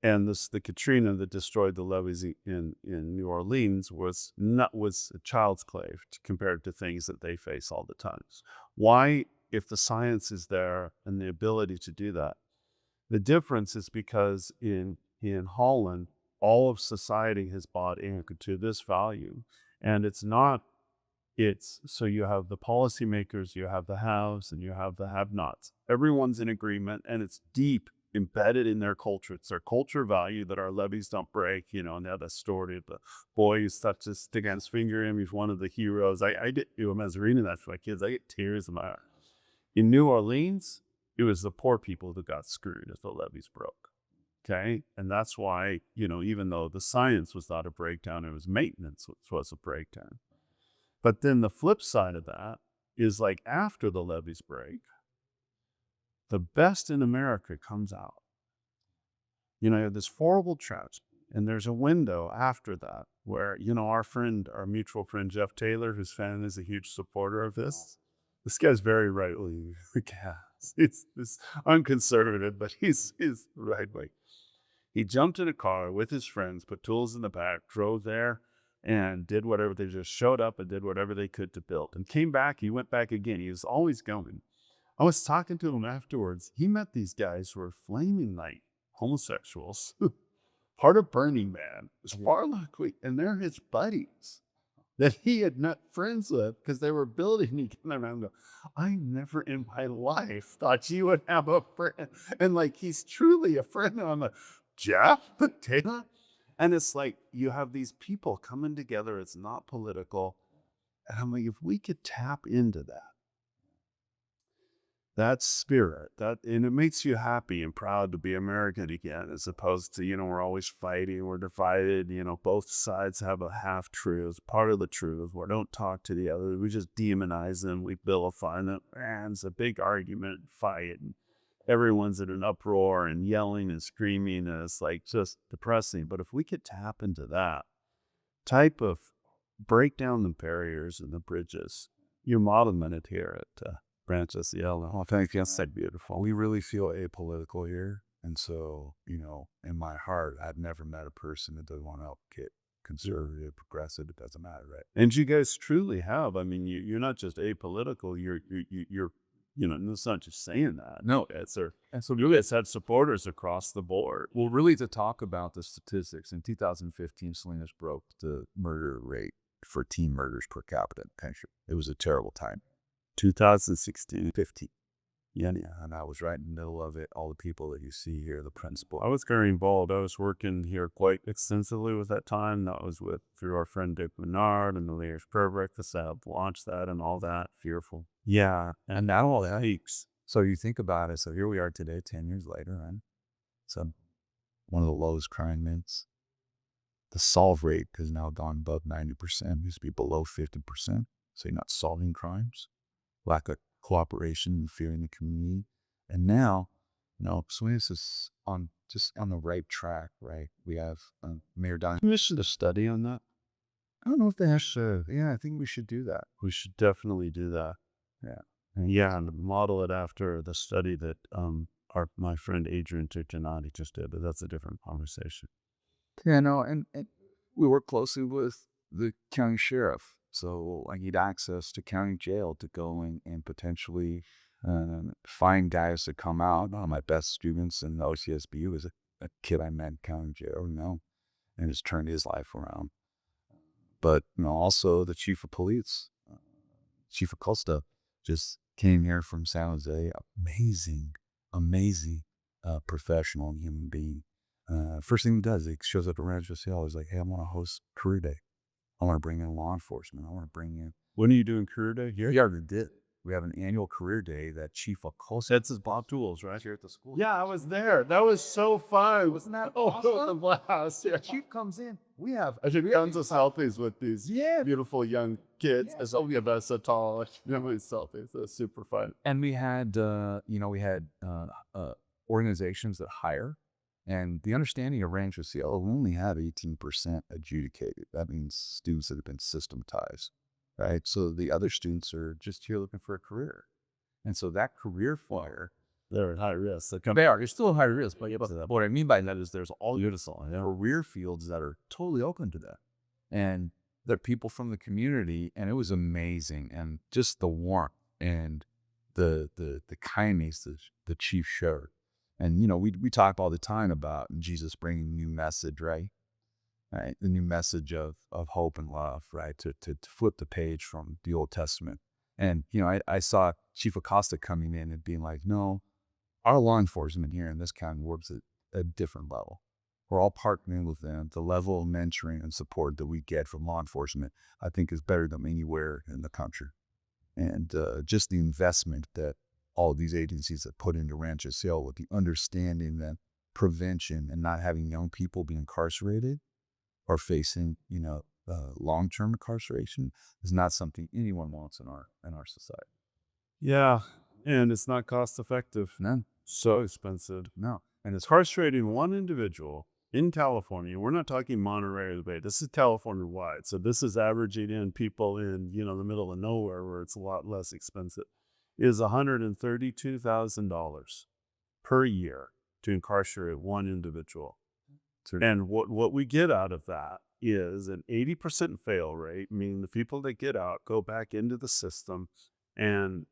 And the Katrina that destroyed the levees in New Orleans was a child's play compared to things that they face all the time. Why, if the science is there and the ability to do that? The difference is because in Holland, all of society has bought into this value, and it's not. It's so you have the policymakers, you have the haves, and you have the have-nots. Everyone's in agreement, and it's deep embedded in their culture. It's their culture value that our levees don't break, and they have that story of the boy who stuck his stick on his finger in. He's one of the heroes. I did, when I was reading that for my kids, I get tears in my eye. In New Orleans, it was the poor people that got screwed if the levees broke. Okay. And that's why, even though the science was not a breakdown, it was maintenance, which was a breakdown. But then the flip side of that is like after the levees break, the best in America comes out. You have this horrible tragedy, and there's a window after that where, our mutual friend, Jeff Taylor, whose fan is a huge supporter of this. This guy's very right-wing. It's unconservative, but he's right-wing. He jumped in a car with his friends, put tools in the back, drove there, and did whatever. They just showed up and did whatever they could to build, and came back. He went back again. He was always going. I was talking to him afterwards. He met these guys who were flaming like homosexuals, part of Burning Man, as far likely, and they're his buddies that he had not friends with because they were building together. And I never in my life thought you would have a friend. And like, he's truly a friend. And I'm like, Jeff Taylor? And it's like, you have these people coming together. It's not political. And I'm like, if we could tap into that spirit, and it makes you happy and proud to be American again, as opposed to, we're always fighting, we're divided, both sides have a half truth, part of the truth, we don't talk to the other, we just demonize them, we vilify them, and it's a big argument, fight, and everyone's in an uproar and yelling and screaming, and it's like just depressing. But if we could tap into that type of break down the barriers and the bridges, you model it here at Branches Yellow. Oh, thank you. That's so beautiful. We really feel apolitical here. And so, in my heart, I've never met a person that doesn't want to get conservative, progressive. It doesn't matter, right? And you guys truly have. I mean, you're not just apolitical. You're it's not just saying that. No, and so you guys had supporters across the board. Well, really, to talk about the statistics, in 2015, Salinas broke the murder rate for teen murders per capita in the country. It was a terrible time. 2016, 15. Yeah, and I was right in the middle of it. All the people that you see here, the principal. I was very involved. I was working here quite extensively with that time. That was through our friend Dick Menard and the Leaders Prayer Breakfast. I helped launch that and all that. Fearful. Yeah, and now all that. So you think about it. So here we are today, 10 years later, right? So one of the lowest crime rates. The solve rate has now gone above 90%. It used to be below 50%. So you're not solving crimes. Lack of cooperation and fear in the community. And now, Salinas is on the right track, right? We have Mayor Don. We should a study on that. I don't know if they should. Yeah, I think we should do that. We should definitely do that. Yeah. And model it after the study that my friend Adrian Tuccinati just did, but that's a different conversation. Yeah, no, and we work closely with the county sheriff. So I need access to county jail to go and potentially find guys to come out. One of my best students in the OCSBU is a kid I met in county jail, and has turned his life around. But, also the chief of police, Chief Acosta, just came here from San Jose. Amazing professional human being. First thing he does, he shows up at Rancho Cielo. He's like, hey, I want to host career day. I want to bring in law enforcement. I want to bring in. When are you doing career day here? Yeah, we did. We have an annual career day that Chief Acosta. That's his Bob Tools, right? Here at the school. Yeah, I was there. That was so fun. Wasn't that awesome? awesome? The blast. Yeah. Chief comes in. We have tons of selfies with these beautiful young kids. Yeah. As only of us so tall. Selfies. That's super fun. And we had, organizations that hire. And the understanding of Rancho Cielo, we only have 18% adjudicated. That means students that have been systematized, right? So the other students are just here looking for a career. And so that career flyer They're at high risk. They are. You're still high risk, but what I mean by that is there's all beautiful and there are career fields that are totally open to that, and there are people from the community, and it was amazing, and just the warmth and the kindness that the chief showed, and we talk all the time about Jesus bringing a new message, right? Right, the new message of hope and love, right? To flip the page from the Old Testament, and I saw Chief Acosta coming in and being like, no. Our law enforcement here in this county works at a different level. We're all partnering with them. The level of mentoring and support that we get from law enforcement, I think, is better than anywhere in the country. And just the investment that all of these agencies have put into Rancho Sale with the understanding that prevention and not having young people be incarcerated or facing, long-term incarceration is not something anyone wants in our society. Yeah, and it's not cost effective. None. So expensive. No. And it's incarcerating one individual in California. We're not talking Monterey or the Bay. This is California wide. So this is averaging in people in, the middle of nowhere where it's a lot less expensive, is $132,000 per year to incarcerate one individual. And what we get out of that is an 80% fail rate, meaning the people that get out go back into the system. And,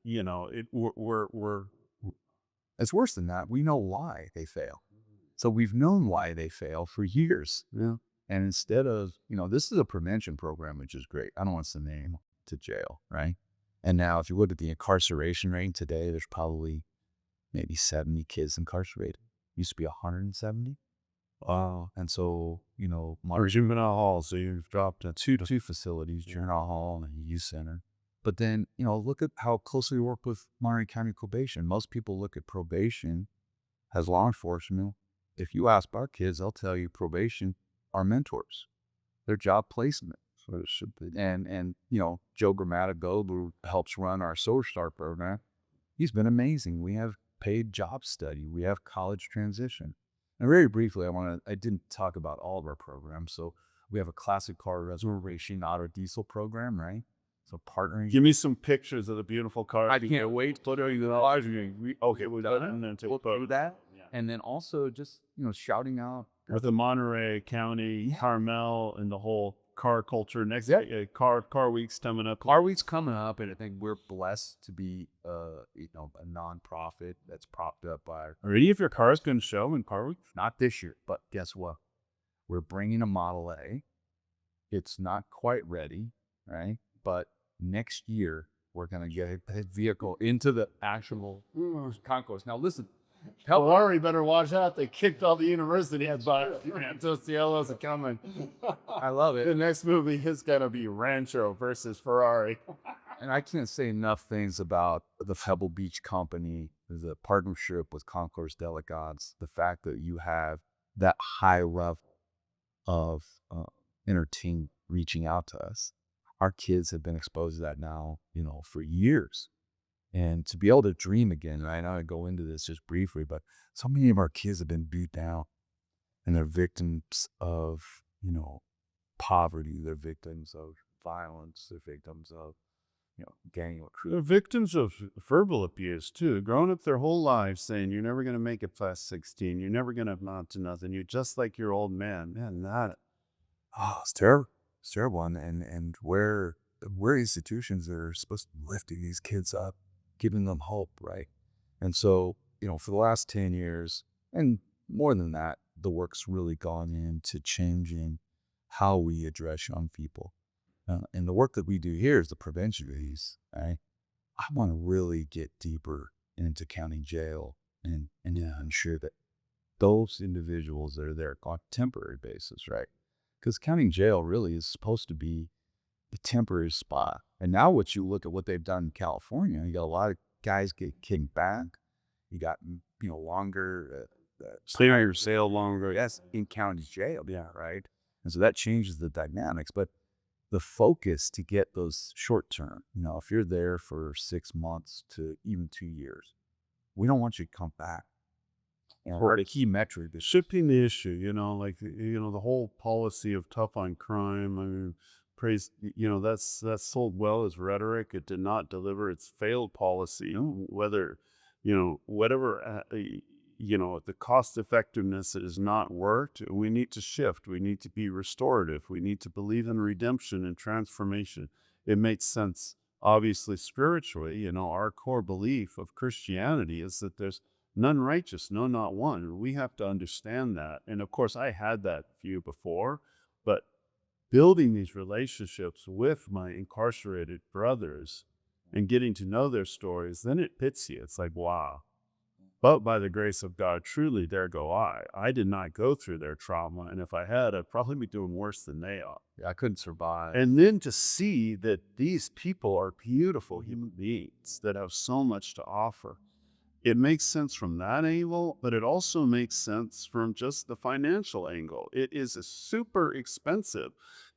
It's worse than that. We know why they fail. So we've known why they fail for years. Yeah. And instead of, this is a prevention program, which is great. I don't want to send them to jail, right? And now if you look at the incarceration rate today, there's probably maybe 70 kids incarcerated. Used to be 170. Wow. And so, Or juvenile hall. So you've dropped it. two facilities, juvenile hall and a youth center. But then, look at how closely we work with Monterey County Probation. Most people look at probation as law enforcement. If you ask our kids, they'll tell you probation are mentors. They're job placement. So it should be. And Joe Grammatico, who helps run our Solar Star program, he's been amazing. We have paid job study. We have college transition. And very briefly, I didn't talk about all of our programs. So we have a classic car reservation auto diesel program, right? So partnering. Give me some pictures of the beautiful car. I can't wait. Okay, we're done. And then We'll do that. Yeah. And then also just, shouting out. With the Monterey County, Carmel, and the whole car culture. Next car week's coming up. Car week's coming up, and I think we're blessed to be, a nonprofit that's propped up by. Are any of your cars going to show in car week? Not this year, but guess what? We're bringing a Model A. It's not quite ready, right? But next year, we're going to get a vehicle into the actual concourse. Now, listen. Ferrari better watch out. They kicked all the university heads by Rancho Cielos are coming. I love it. The next movie is going to be Rancho versus Ferrari. And I can't say enough things about the Pebble Beach Company, the partnership with Concourse Delegates, the fact that you have that high level of entertainment reaching out to us. Our kids have been exposed to that now, for years. And to be able to dream again, right? I go into this just briefly, but so many of our kids have been beat down and they're victims of, poverty. They're victims of violence. They're victims of, gang recruitment. They're victims of verbal abuse too. Growing up their whole lives saying, you're never going to make it past 16. You're never going to amount to nothing. You're just like your old man. Man, it's terrible. It's terrible. And where institutions are supposed to be lifting these kids up, giving them hope, right? And so, for the last 10 years, and more than that, the work's really gone into changing how we address young people. And the work that we do here is the prevention piece, right? I want to really get deeper into county jail and ensure that those individuals that are there on a temporary basis, right? Because county jail really is supposed to be the temporary spot. And now what you look at what they've done in California, you got a lot of guys get kicked back. You got, longer, clear your sale longer. That's in county jail. Yeah. Right. And so that changes the dynamics, but the focus to get those short term, if you're there for 6 months to even 2 years, we don't want you to come back. Or the key metric is shifting the issue, the whole policy of tough on crime. I mean, that's sold well as rhetoric. It did not deliver its failed policy, whether whatever, the cost effectiveness has not worked, we need to shift. We need to be restorative. We need to believe in redemption and transformation. It makes sense. Obviously, spiritually, our core belief of Christianity is that there's none righteous, no, not one. We have to understand that. And of course, I had that view before, but building these relationships with my incarcerated brothers and getting to know their stories, then it hits you. It's like, wow. But by the grace of God, truly, there go I. I did not go through their trauma. And if I had, I'd probably be doing worse than they are. Yeah, I couldn't survive. And then to see that these people are beautiful human beings that have so much to offer. It makes sense from that angle, but it also makes sense from just the financial angle. It is super expensive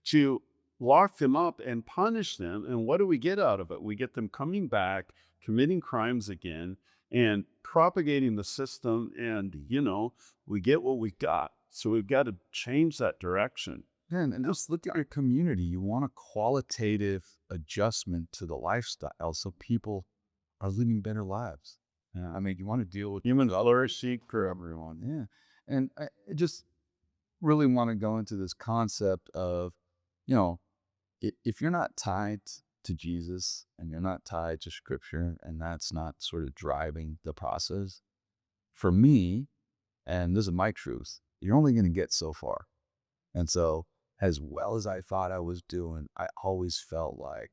to lock them up and punish them. And what do we get out of it? We get them coming back, committing crimes again, and propagating the system. And, we get what we got. So we've got to change that direction. And just look at your community. You want a qualitative adjustment to the lifestyle so people are living better lives. Yeah. I mean, you want to deal with Human flourishing for everyone. Yeah. And I just really want to go into this concept of, if you're not tied to Jesus and you're not tied to scripture and that's not sort of driving the process, for me, and this is my truth, you're only going to get so far. And so, as well as I thought I was doing, I always felt like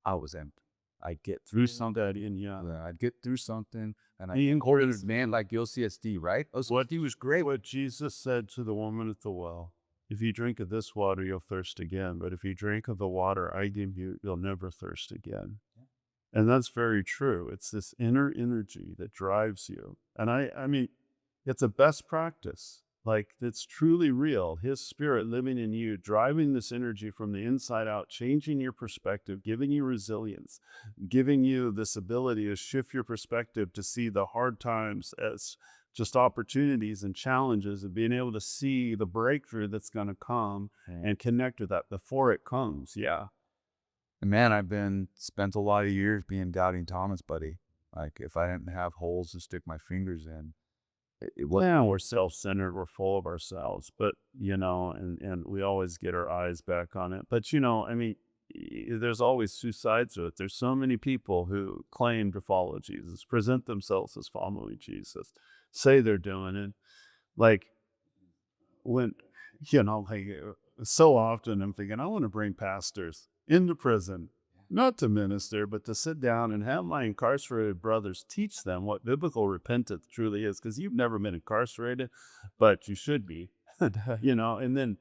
I was empty. I'd get through something. I'd get through something, and I encouraged man like OCSD, right? OCSD was great. What Jesus said to the woman at the well: "If you drink of this water, you'll thirst again. But if you drink of the water I give you, you'll never thirst again." And that's very true. It's this inner energy that drives you. And I mean, it's a best practice. Like, it's truly real. His spirit living in you, driving this energy from the inside out, changing your perspective, giving you resilience, giving you this ability to shift your perspective to see the hard times as just opportunities and challenges, and being able to see the breakthrough that's going to come and connect with that before it comes. Yeah. And man, I've spent a lot of years being doubting Thomas, buddy. Like, if I didn't have holes to stick my fingers in, we're self-centered, we're full of ourselves, but and we always get our eyes back on it. But I mean, there's always two sides to it. There's so many people who claim to follow Jesus, present themselves as following Jesus, say they're doing it. Like, when so often I'm thinking, I want to bring pastors into prison, not to minister, but to sit down and have my incarcerated brothers teach them what biblical repentance truly is. Because you've never been incarcerated, but you should be, and then,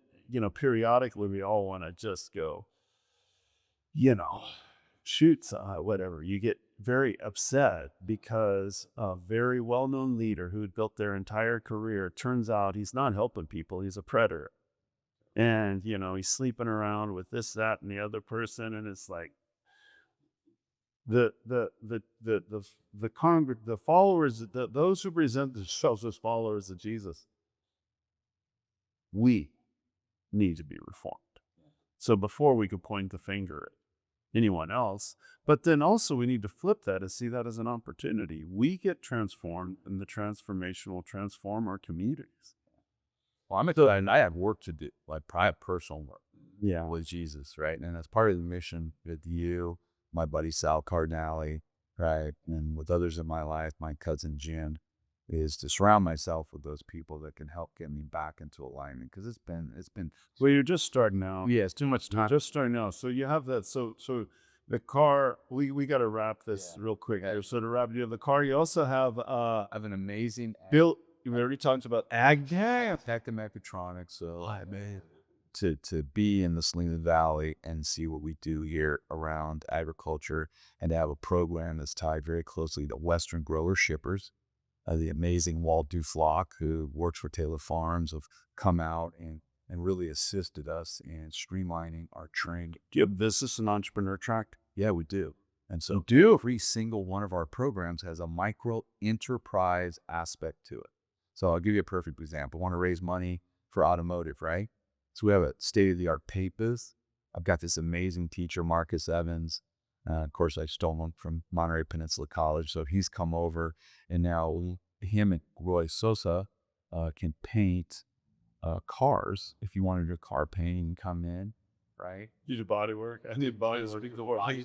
periodically we all want to just go, shoot, whatever. You get very upset because a very well-known leader who had built their entire career, turns out he's not helping people. He's a predator. And, he's sleeping around with this, that, and the other person. And it's like, the followers, those who present themselves as followers of Jesus, we need to be reformed. So before we could point the finger at anyone else, but then also we need to flip that and see that as an opportunity. We get transformed, and the transformation will transform our communities. Well, I'm excited, and I have work to do, like private, personal work. Yeah. With Jesus, right? And as part of the mission with you, my buddy Sal Cardinale, right, and with others in my life, my cousin Jim, is to surround myself with those people that can help get me back into alignment. Because it's been. Well, you're just starting out. Yeah, it's too much time. You're just starting out. So you have that. So the car. We got to wrap this real quick. Yeah. So to wrap, you have the car. You also have I have an amazing built. We already talked about active mechatronics. So I made to be in the Salina Valley and see what we do here around agriculture, and to have a program that's tied very closely to Western grower shippers. The amazing Walt Duflock, who works for Taylor Farms, have come out and really assisted us in streamlining our training. Do you have business and entrepreneur track? Yeah, we do. And so every single one of our programs has a micro enterprise aspect to it. So I'll give you a perfect example. I want to raise money for automotive, right? So we have a state-of-the-art paint booth. I've got this amazing teacher, Marcus Evans, Of course, I stole him from Monterey Peninsula College, so he's come over, and now him and Roy Sosa can paint cars. If you wanted your car painting, come in, right? You do body work. I need body work.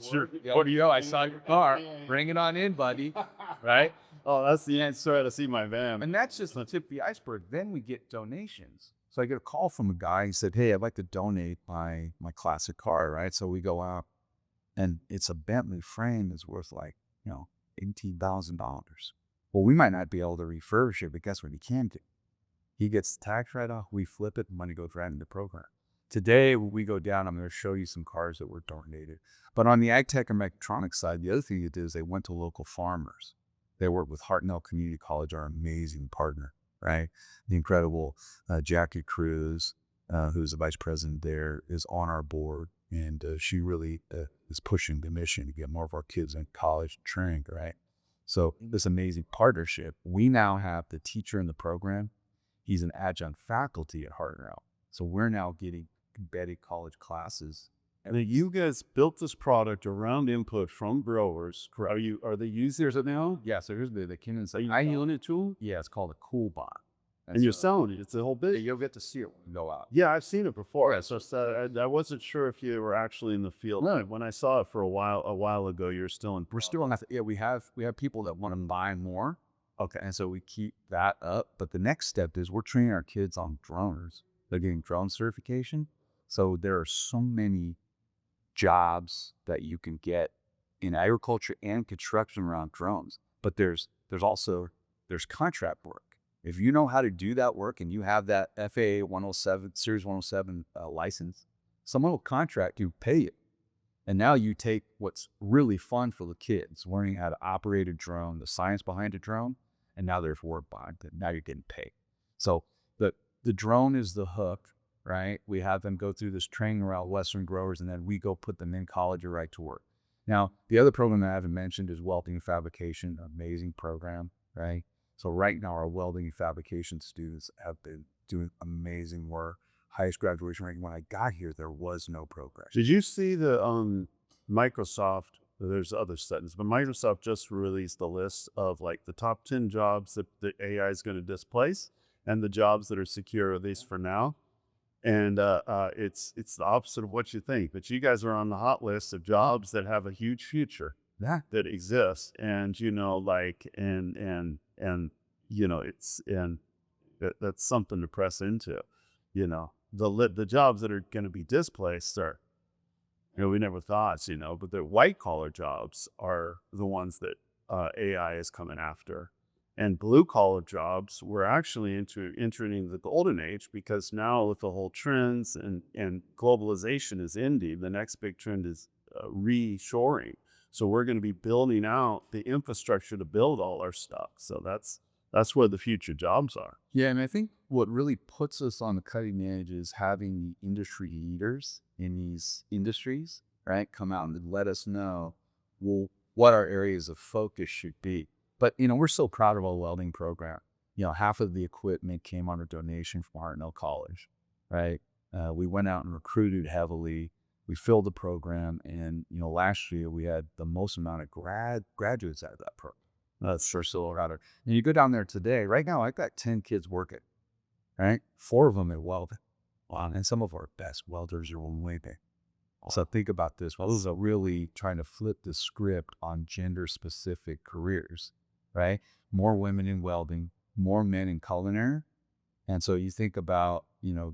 Sure. What do you know? I saw your car. Bring it on in, buddy. Right? Oh, that's the answer to see my van. And that's just the tip of the iceberg. Then we get donations. So I get a call from a guy. He said, "Hey, I'd like to donate my classic car," right? So we go out, and it's a Bentley frame is worth like, $18,000. Well, we might not be able to refurbish it, but guess what he can do? He gets the tax write-off, we flip it, money goes right into the program. Today, when we go down, I'm going to show you some cars that were donated. But on the ag tech and mechatronics side, the other thing they did is they went to local farmers. They worked with Hartnell Community College, our amazing partner, right? The incredible Jackie Cruz, who's the vice president there, is on our board. And she really is pushing the mission to get more of our kids in college trained, right? So this amazing partnership, we now have the teacher in the program. He's an adjunct faculty at Hartnell. So we're now getting embedded college classes. And then you guys built this product around input from growers. Are they users it now? Yeah, so here's the Kin Are you selling it to them? Yeah, it's called a cool bot. And you're selling it. It's a whole bit. You'll get to see it when you go out. Yeah, I've seen it before. Yeah, So I wasn't sure if you were actually in the field. No. When I saw it for a while ago, you're still in. We're still on that. Yeah, we have people that want to buy more. Okay. And so we keep that up. But the next step is we're training our kids on drones. They're getting drone certification. So there are so many jobs that you can get in agriculture and construction around drones. But there's also contract work. If you know how to do that work and you have that FAA 107, Series 107 license, someone will contract you, pay you. And now you take what's really fun for the kids, learning how to operate a drone, the science behind a drone, and now there's work behind it. Now you're getting paid. So the drone is the hook, right? We have them go through this training around Western growers, and then we go put them in college or right to work. Now, the other program that I haven't mentioned is welding and fabrication, amazing program, right? So right now, our welding and fabrication students have been doing amazing work. Highest graduation rate. When I got here, there was no progression. Did you see the Microsoft? There's other studies, but Microsoft just released a list of like the top 10 jobs that the AI is going to displace and the jobs that are secure, at least for now. And it's the opposite of what you think. But you guys are on the hot list of jobs that have a huge future that exists, and that's something to press into. The jobs that are going to be displaced are, we never thought, but the white collar jobs are the ones that AI is coming after. And blue collar jobs, we're actually entering the golden age, because now with the whole trends and globalization is ending, the next big trend is reshoring. So we're going to be building out the infrastructure to build all our stuff. So that's where the future jobs are. Yeah, and I think what really puts us on the cutting edge is having the industry leaders in these industries, right, come out and let us know, well, what our areas of focus should be. But, we're so proud of our welding program. Half of the equipment came under donation from Hartnell College, right? We went out and recruited heavily. We filled the program. And, last year we had the most amount of graduates out of that program. That's sure still around. And you go down there today, right now, I've got 10 kids working, right? 4 of them are welding. Wow. And some of our best welders are welding. So think about this. Well, this is really trying to flip the script on gender-specific careers, right? More women in welding, more men in culinary. And so you think about,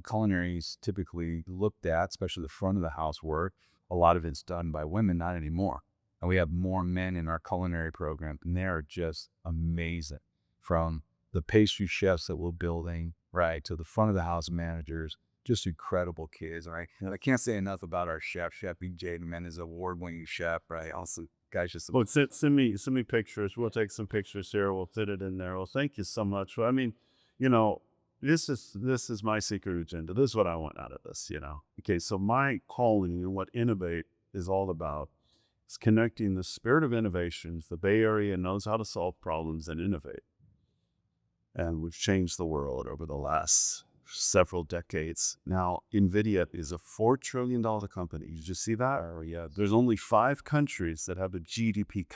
culinary is typically looked at, especially the front of the house work. A lot of it's done by women, not anymore. And we have more men in our culinary program, and they are just amazing. From the pastry chefs that we're building, right, to the front of the house managers, just incredible kids, right? And I can't say enough about our chef Jaden, man, is an award-winning chef, right? Also, guys, just well, send me pictures. We'll take some pictures here. We'll fit it in there. Well, thank you so much. Well, I mean, this is my secret agenda. This is what I want out of this. Okay, so my calling and what Innovate is all about is connecting the spirit of innovations. The Bay Area knows how to solve problems and innovate, and we've changed the world over the last several decades. Now, NVIDIA is a $4 trillion company. You just see that? Oh, yeah. There's only 5 countries that have a GDP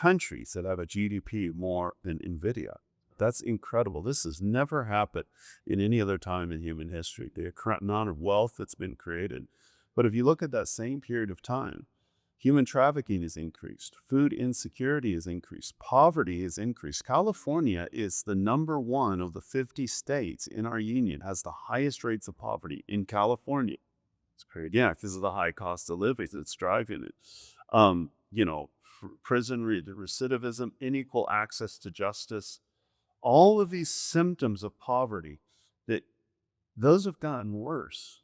more than NVIDIA. That's incredible. This has never happened in any other time in human history. The amount of wealth that's been created. But if you look at that same period of time, human trafficking has increased. Food insecurity has increased. Poverty has increased. California is the number 1 of the 50 states in our union, has the highest rates of poverty in California. It's crazy. Yeah, because of the high cost of living that's driving it. Prison recidivism, unequal access to justice, all of these symptoms of poverty, that those have gotten worse.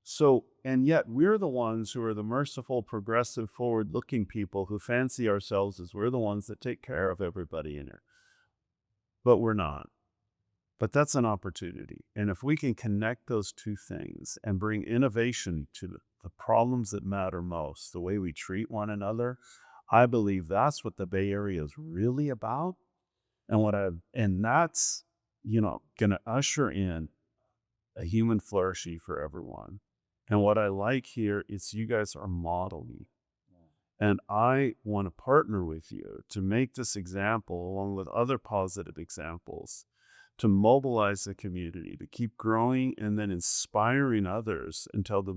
So, and yet we're the ones who are the merciful, progressive, forward-looking people who fancy ourselves as we're the ones that take care of everybody in here. But we're not. But that's an opportunity. And if we can connect those two things and bring innovation to the problems that matter most, the way we treat one another, I believe that's what the Bay Area is really about. And that's, going to usher in a human flourishing for everyone. And what I like here is you guys are modeling. And I want to partner with you to make this example, along with other positive examples, to mobilize the community, to keep growing and then inspiring others until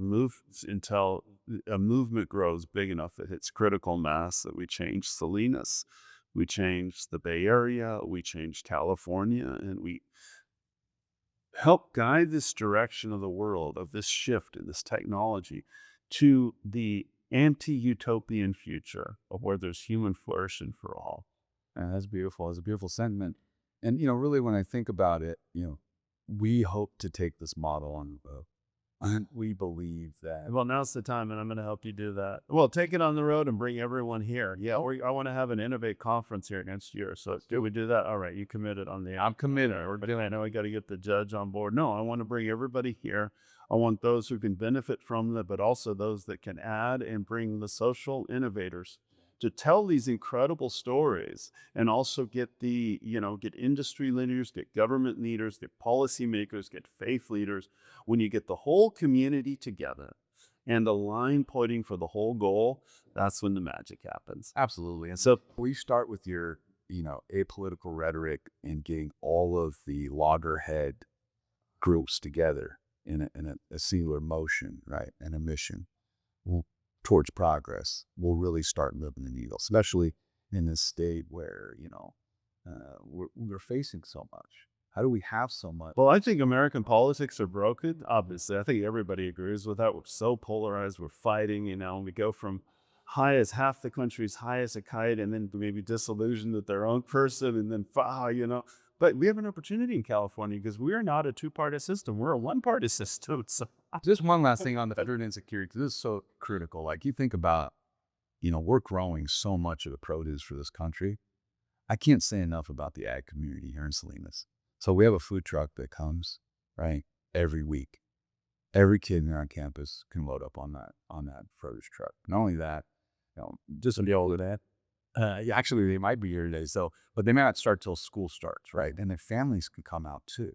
a movement grows big enough that hits critical mass, that we change Salinas, we change the Bay Area, we change California, and we help guide this direction of the world, of this shift in this technology, to the anti-utopian future of where there's human flourishing for all. And that's beautiful. It's a beautiful sentiment. And, really, when I think about it, we hope to take this model on the road. And we believe that. Well, now's the time, and I'm going to help you do that. Well, take it on the road and bring everyone here. Yeah, I want to have an Innovate conference here next year. So do we do that? All right, you committed on the. I'm committed. I know I got to get the judge on board. No, I want to bring everybody here. I want those who can benefit from it, but also those that can add and bring the social innovators to tell these incredible stories, and also get get industry leaders, get government leaders, get policymakers, get faith leaders. When you get the whole community together and the line pointing for the whole goal, that's when the magic happens. Absolutely. And so we start with your, apolitical rhetoric and getting all of the loggerhead groups together in a singular motion, right? And a mission towards progress, will really start moving the needle, especially in this state where, we're facing so much. How do we have so much? Well, I think American politics are broken. Obviously, I think everybody agrees with that. We're so polarized. We're fighting, we go from high as half the country's high as a kite, and then maybe disillusioned with their own person, and then, But we have an opportunity in California because we're not a two-party system. We're a one-party system. So. Just one last thing on the food insecurity, because this is so critical. Like, you think about, we're growing so much of the produce for this country. I can't say enough about the ag community here in Salinas. So we have a food truck that comes, right, every week. Every kid here on campus can load up on that produce truck. Not only that, just a deal with that. Actually, they might be here today. But they may not start till school starts, right? And their families can come out too.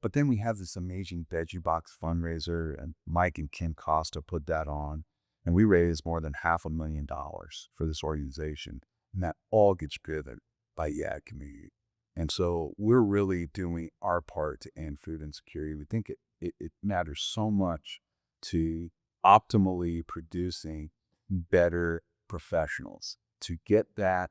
But then we have this amazing Veggie Box fundraiser, and Mike and Kim Costa put that on, and we raised more than $500,000 for this organization, and that all gets driven by the ag community. And so we're really doing our part to end food insecurity. We think it matters so much to optimally producing better professionals. To get that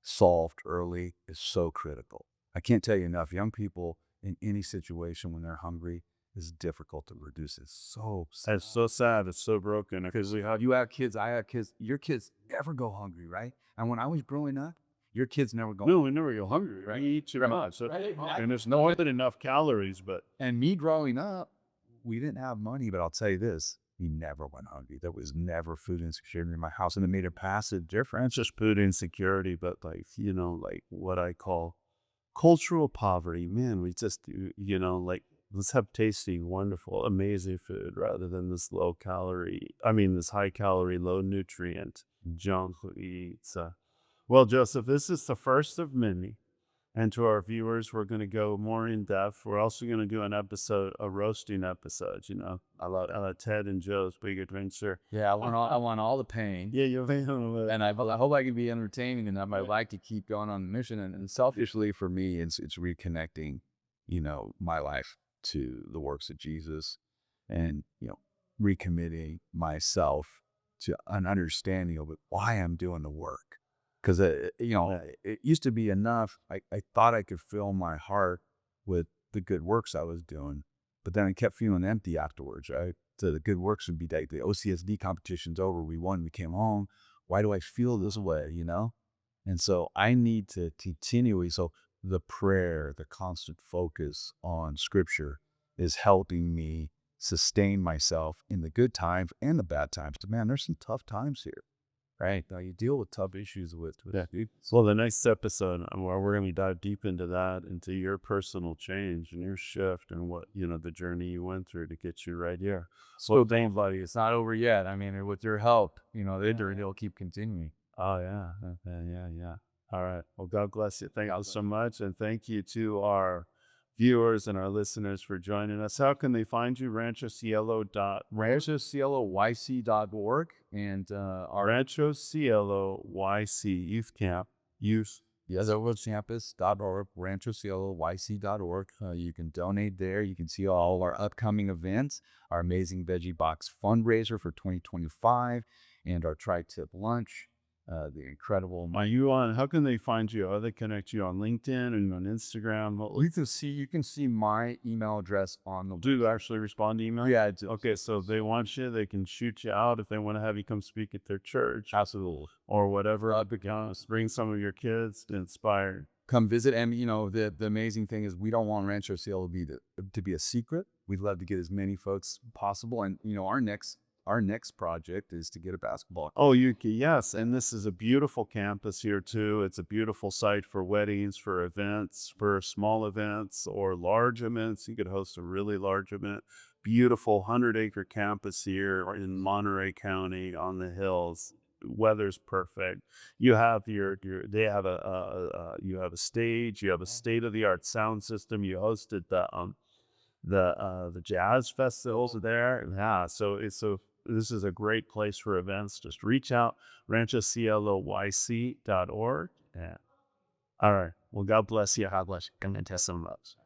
solved early is so critical. I can't tell you enough. Young people in any situation when they're hungry is difficult to reduce. It's so sad. It's so sad. It's so broken. Because you have kids, I have kids. Your kids never go hungry, right? And when I was growing up, your kids never go. No, we never go hungry, right? We eat too much, and there's not enough calories. But and me growing up, we didn't have money. But I'll tell you this: we never went hungry. There was never food insecurity in my house, and it made a passive difference. Just food insecurity, but like what I call cultural poverty. Man, we just let's have tasty, wonderful, amazing food rather than this this high calorie, low nutrient junk we eat. Well, Joseph, this is the first of many. And to our viewers, we're going to go more in depth. We're also going to do an episode, a roasting episode. You know, I love it. Ted and Joe's big adventure. Yeah, I want all the pain. Yeah, you're And I hope I can be entertaining enough. I like to keep going on the mission. And selfishly for me, it's reconnecting, my life to the works of Jesus, and recommitting myself to an understanding of why I'm doing the work. Because it used to be enough. I thought I could fill my heart with the good works I was doing, but then I kept feeling empty afterwards. Right, so the good works would be like the OCSD competition's over. We won. We came home. Why do I feel this way? And so I need to continually. So the prayer, the constant focus on Scripture, is helping me sustain myself in the good times and the bad times. Man, there's some tough times here. Right. Now you deal with tough issues with So the next episode, where we're going to dive deep into that, into your personal change and your shift, and what the journey you went through to get you right here. So thanks, buddy. It's not over yet. I mean, with your help, they'll keep continuing. Oh yeah, yeah. All right. Well, God bless you. Thank you so much, and thank you to our viewers and our listeners for joining us. How can they find you? RanchoCieloYC.org, and our Rancho Cielo YC Youth Camp. campus.org, RanchoCieloYC.org. You can donate there. You can see all of our upcoming events, our Amazing Veggie Box fundraiser for 2025, and our tri-tip lunch. The incredible. How can they find you? Are they connect you on LinkedIn and on Instagram? You can see my email address on the. Do you actually respond to email? Yeah, I do. Okay, so if they want you, they can shoot you out if they want to have you come speak at their church. Absolutely. Or whatever. Bring some of your kids to inspire. Come visit. And the amazing thing is, we don't want Rancho Cielo to be a secret. We'd love to get as many folks possible. And our next project is to get a basketball. Oh, yes. And this is a beautiful campus here too. It's a beautiful site for weddings, for events, for small events or large events. You could host a really large event. Beautiful 100-acre campus here in Monterey County on the hills. Weather's perfect. You have you have a stage. You have a state-of-the-art sound system. You hosted the jazz festivals there. Yeah. So this is a great place for events. Just reach out, RanchoCieloYC.org. Yeah. All right. Well, God bless you. God bless you. Come and test some of us.